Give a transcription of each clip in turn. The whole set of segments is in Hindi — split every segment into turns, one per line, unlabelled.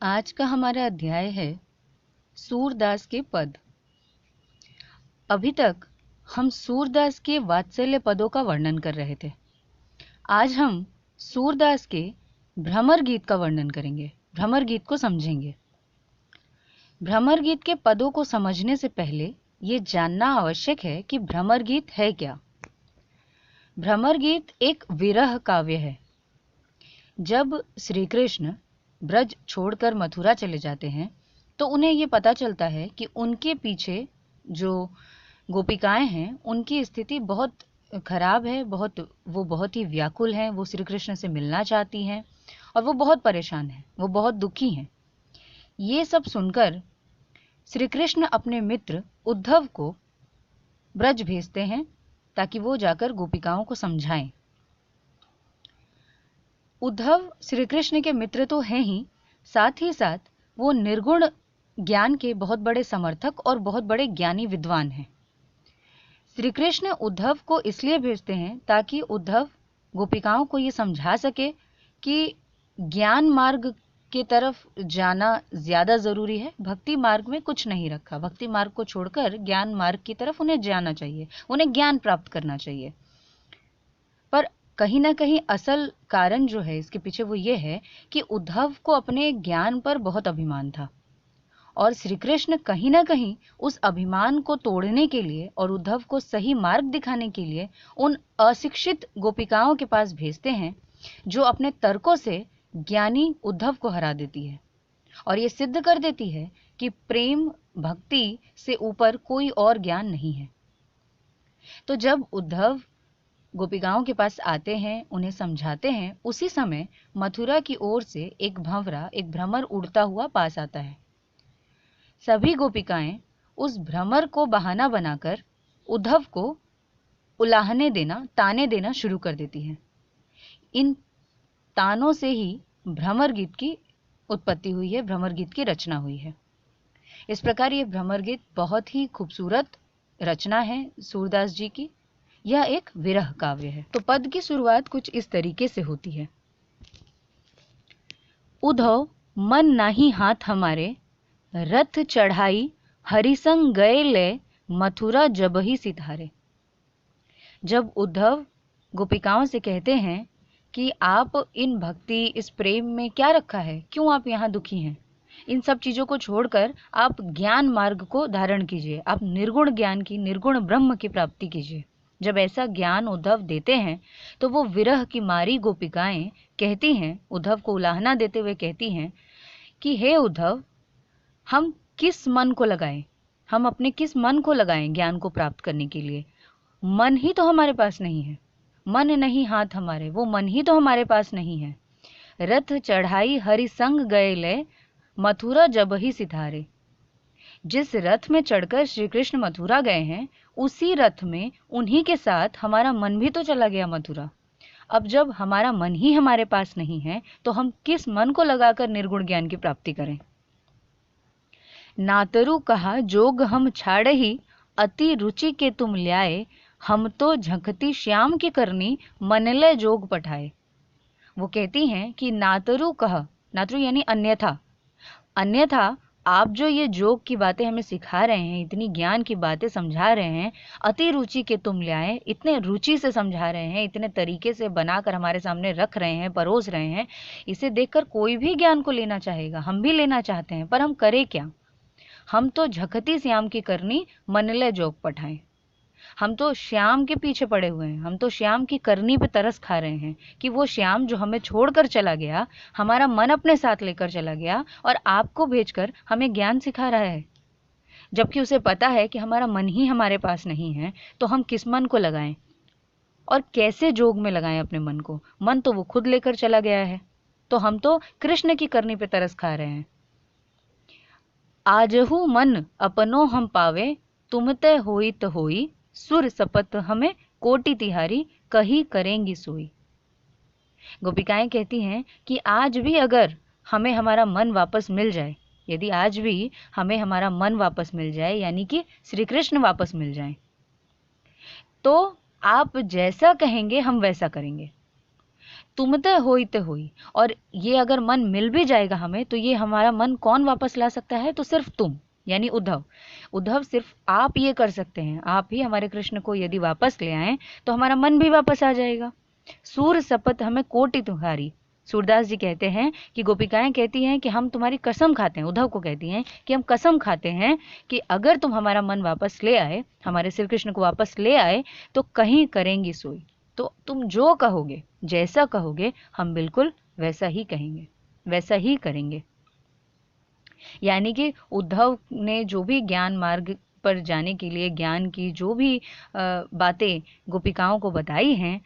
आज का हमारा अध्याय है सूरदास के पद। अभी तक हम सूरदास के वात्सल्य पदों का वर्णन कर रहे थे। आज हम सूरदास के भ्रमर गीत का वर्णन करेंगे, भ्रमर गीत को समझेंगे। भ्रमर गीत के पदों को समझने से पहले ये जानना आवश्यक है कि भ्रमर गीत है क्या। भ्रमर गीत एक विरह काव्य है। जब श्री कृष्ण ब्रज छोड़कर मथुरा चले जाते हैं तो उन्हें ये पता चलता है कि उनके पीछे जो गोपिकाएं हैं उनकी स्थिति बहुत खराब है, वो बहुत ही व्याकुल हैं, वो श्री कृष्ण से मिलना चाहती हैं और वो बहुत परेशान हैं, वो बहुत दुखी हैं। ये सब सुनकर श्री कृष्ण अपने मित्र उद्धव को ब्रज भेजते हैं ताकि वो जाकर गोपिकाओं को समझाएं। उद्धव श्री कृष्ण के मित्र तो हैं ही, साथ ही साथ वो निर्गुण ज्ञान के बहुत बड़े समर्थक और बहुत बड़े ज्ञानी विद्वान हैं। श्री कृष्ण उद्धव को इसलिए भेजते हैं ताकि उद्धव गोपिकाओं को ये समझा सके कि ज्ञान मार्ग की तरफ जाना ज्यादा जरूरी है, भक्ति मार्ग में कुछ नहीं रखा। भक्ति मार्ग को छोड़कर ज्ञान मार्ग की तरफ उन्हें जाना चाहिए, उन्हें ज्ञान प्राप्त करना चाहिए। पर कहीं ना कहीं असल कारण जो है इसके पीछे वो ये है कि उद्धव को अपने ज्ञान पर बहुत अभिमान था और श्री कृष्ण कहीं ना कहीं उस अभिमान को तोड़ने के लिए और उद्धव को सही मार्ग दिखाने के लिए उन अशिक्षित गोपिकाओं के पास भेजते हैं जो अपने तर्कों से ज्ञानी उद्धव को हरा देती है और ये सिद्ध कर देती है कि प्रेम भक्ति से ऊपर कोई और ज्ञान नहीं है। तो जब उद्धव गोपिकाओं के पास आते हैं, उन्हें समझाते हैं, उसी समय मथुरा की ओर से एक भंवरा, एक भ्रमर उड़ता हुआ पास आता है। सभी गोपिकाएं उस भ्रमर को बहाना बनाकर उद्धव को उलाहने देना, ताने देना शुरू कर देती हैं। इन तानों से ही भ्रमर गीत की उत्पत्ति हुई है, भ्रमर गीत की रचना हुई है। इस प्रकार ये भ्रमर गीत बहुत ही खूबसूरत रचना है सूरदास जी की। यह एक विरह काव्य है। तो पद की शुरुआत कुछ इस तरीके से होती है। उद्धव मन नाही हाथ हमारे, रथ चढ़ाई हरिसंग गए ले, मथुरा जबहि सिधारे। जब उद्धव गोपिकाओं से कहते हैं कि आप इन भक्ति, इस प्रेम में क्या रखा है, क्यों आप यहाँ दुखी हैं, इन सब चीजों को छोड़कर आप ज्ञान मार्ग को धारण कीजिए, आप निर्गुण ज्ञान की, निर्गुण ब्रह्म की प्राप्ति कीजिए। जब ऐसा ज्ञान उद्धव देते हैं तो वो विरह की मारी गोपिकाएं कहती हैं, उद्धव को उलाहना देते हुए कहती हैं कि हे उद्धव, हम किस मन को लगाएं, हम अपने किस मन को लगाएं ज्ञान को प्राप्त करने के लिए। मन ही तो हमारे पास नहीं है, मन नहीं हाथ हमारे, वो मन ही तो हमारे पास नहीं है। रथ चढ़ाई हरि संग गए ले, मथुरा जबहि सिधारे। जिस रथ में चढ़कर श्री कृष्ण मथुरा गए हैं उसी रथ में उन्हीं के साथ हमारा मन भी तो चला गया मथुरा। अब जब हमारा मन ही हमारे पास नहीं है तो हम किस मन को लगाकर निर्गुण ज्ञान की प्राप्ति करें। नातरु कहा जोग हम छाड़ ही, अति रुचि के तुम ल्याए, हम तो झंकती श्याम की करनी, मनले जोग पठाए। वो कहती हैं कि नातरु कह, नातरु यानी अन्यथा, अन्यथा आप जो ये जोग की बातें हमें सिखा रहे हैं, इतनी ज्ञान की बातें समझा रहे हैं, अति रुचि के तुम लाए, इतने रुचि से समझा रहे हैं, इतने तरीके से बनाकर हमारे सामने रख रहे हैं, परोस रहे हैं, इसे देखकर कोई भी ज्ञान को लेना चाहेगा, हम भी लेना चाहते हैं, पर हम करें क्या। हम तो झकती श्याम की करनी, मनले जोग पठाएं। हम तो श्याम के पीछे पड़े हुए हैं, हम तो श्याम की करनी पे तरस खा रहे हैं कि वो श्याम जो हमें छोड़कर चला गया, हमारा मन अपने साथ लेकर चला गया और आपको भेजकर हमें ज्ञान सिखा रहा है, जबकि उसे पता है कि हमारा मन ही हमारे पास नहीं है। तो हम किस मन को लगाएं और कैसे जोग में लगाएं अपने मन को। मन तो वो खुद लेकर चला गया है, तो हम तो कृष्ण की करनी पे तरस खा रहे हैं। आजहू मन अपनो हम पावे, तुम ते होई तो होई, सुर सपत हमें कोटि तिहारी, कही करेंगी सोई। गोपिकाएं कहती हैं कि आज भी अगर हमें हमारा मन वापस मिल जाए, यदि आज भी हमें हमारा मन वापस मिल जाए, यानी कि श्री कृष्ण वापस मिल जाए, तो आप जैसा कहेंगे हम वैसा करेंगे। तुमते होइते होई। और ये अगर मन मिल भी जाएगा हमें, तो ये हमारा मन कौन वापस ला सकता है? तो सिर्फ तुम, यानी उद्धव। उद्धव, सिर्फ आप ये कर सकते हैं। आप ही हमारे कृष्ण को यदि वापस ले आए तो हमारा मन भी वापस आ जाएगा। सूर शपथ हमें कोटि तुम्हारी। सूरदास जी कहते हैं कि गोपिकाएं कहती हैं कि हम तुम्हारी कसम खाते हैं, उद्धव को कहती हैं कि हम कसम खाते हैं कि अगर तुम हमारा मन वापस ले आए, हमारे श्री कृष्ण को वापस ले आए, तो कहीं करेंगी सोई। तो तुम जो कहोगे, जैसा कहोगे, हम बिल्कुल वैसा ही कहेंगे, वैसा ही करेंगे। यानी कि उद्धव ने जो भी ज्ञान मार्ग पर जाने के लिए ज्ञान की जो भी बातें गोपिकाओं को बताई हैं,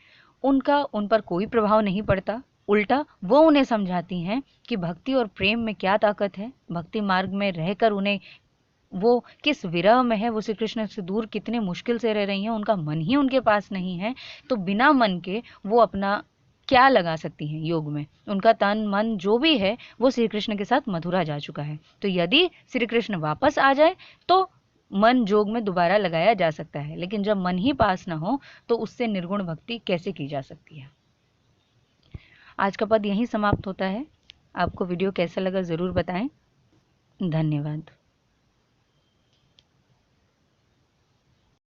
उनका उन पर कोई प्रभाव नहीं पड़ता। उल्टा वो उन्हें समझाती हैं कि भक्ति और प्रेम में क्या ताकत है, भक्ति मार्ग में रहकर उन्हें वो किस विरह में है, वो श्री कृष्ण से दूर कितने मुश्किल से रह रही हैं, उनका मन ही उनके पास नहीं है, तो बिना मन के वो अपना क्या लगा सकती हैं योग में। उनका तन मन जो भी है वो श्री कृष्ण के साथ मथुरा जा चुका है। तो यदि श्री कृष्ण वापस आ जाए तो मन जोग में दोबारा लगाया जा सकता है, लेकिन जब मन ही पास ना हो तो उससे निर्गुण भक्ति कैसे की जा सकती है। आज का पद यहीं समाप्त होता है। आपको वीडियो कैसा लगा ज़रूर बताएं। धन्यवाद।